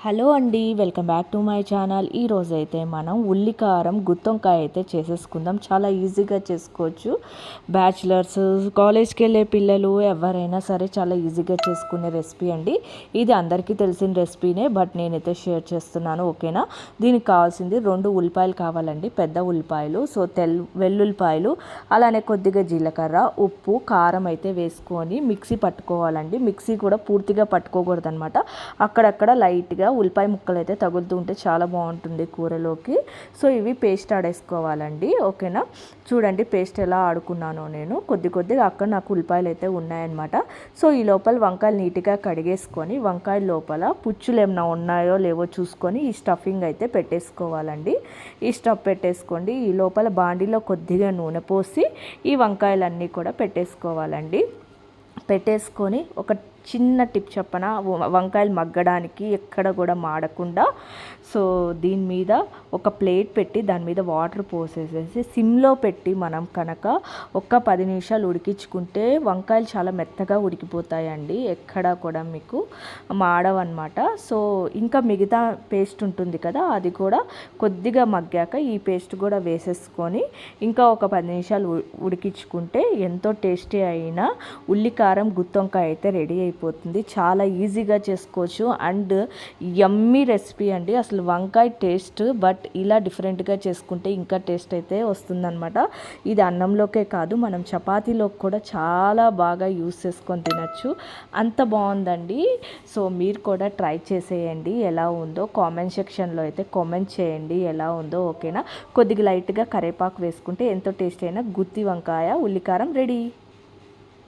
Hello అండి, welcome back to my channel. ఈరోజు అయితే మనం ఉల్లికారం గుత్తొంకాయ అయితే చేసేసుకుందాం. చాలా ఈజీగా చేసుకోవచ్చు. బ్యాచిలర్స్, కాలేజ్కి వెళ్ళే పిల్లలు ఎవరైనా సరే చాలా ఈజీగా చేసుకునే రెసిపీ అండి. ఇది అందరికీ తెలిసిన రెసిపీనే, బట్ నేనైతే షేర్ చేస్తున్నాను. ఓకేనా? దీనికి కావాల్సింది 2 ఉల్లిపాయలు కావాలండి, పెద్ద ఉల్లిపాయలు. సో వెల్లుల్లిపాయలు, అలానే కొద్దిగా జీలకర్ర, ఉప్పు, కారం అయితే వేసుకొని మిక్సీ పట్టుకోవాలండి. మిక్సీ కూడా పూర్తిగా పట్టుకోకూడదు అనమాట. అక్కడక్కడ లైట్గా ఉల్లిపాయ ముక్కలు అయితే తగులుతూ ఉంటే చాలా బాగుంటుంది కూరలోకి. సో ఇవి పేస్ట్ ఆడేసుకోవాలండి. ఓకేనా? చూడండి పేస్ట్ ఎలా ఆడుకున్నానో నేను. కొద్దిగా అక్కడ నాకు ఉల్లిపాయలు అయితే ఉన్నాయన్నమాట. సో ఈ లోపల వంకాయలు నీట్గా కడిగేసుకొని వంకాయ లోపల పుచ్చులు ఏమైనా ఉన్నాయో లేవో చూసుకొని ఈ స్టఫింగ్ అయితే పెట్టేసుకోవాలండి. ఈ స్టఫ్ పెట్టేసుకోండి. ఈ లోపల బాండీలో కొద్దిగా నూనె పోసి ఈ వంకాయలన్నీ కూడా పెట్టేసుకోవాలండి. పెట్టేసుకొని ఒక చిన్న టిప్ చెప్పన, వంకాయలు మగ్గడానికి ఎక్కడ కూడా మాడకుండా. సో దీని మీద ఒక ప్లేట్ పెట్టి దాని మీద వాటర్ పోసేసేసి సిమ్లో పెట్టి మనం కనుక ఒక 10 నిమిషాలు ఉడికించుకుంటే వంకాయలు చాలా మెత్తగా ఉడికిపోతాయండి, ఎక్కడ కూడా మీకు మాడవన్నమాట. సో ఇంకా మిగతా పేస్ట్ ఉంటుంది కదా, అది కూడా కొద్దిగా మగ్గాక ఈ పేస్ట్ కూడా వేసేసుకొని ఇంకా ఒక 10 నిమిషాలు ఉడికించుకుంటే ఎంతో టేస్టీ అయిన ఉల్లికారం గుత్తొంకాయ అయితే రెడీ అయిపోతుంది. చాలా ఈజీగా చేసుకోవచ్చు అండ్ యమ్మీ రెసిపీ అండి. అసలు వంకాయ టేస్ట్ బట్ ఇలా డిఫరెంట్గా చేసుకుంటే ఇంకా టేస్ట్ అయితే వస్తుందన్నమాట. ఇది అన్నంలోకే కాదు, మనం చపాతీలోకి కూడా చాలా బాగా యూస్ చేసుకొని తినచ్చు, అంత బాగుందండి. సో మీరు కూడా ట్రై చేసేయండి. ఎలా ఉందో కామెంట్ సెక్షన్లో అయితే కామెంట్ చేయండి ఎలా ఉందో. ఓకేనా? కొద్దిగా లైట్గా కరివేపాకు వేసుకుంటే ఎంతో టేస్ట్ అయిన గుత్తి వంకాయ ఉల్లికారం రెడీ.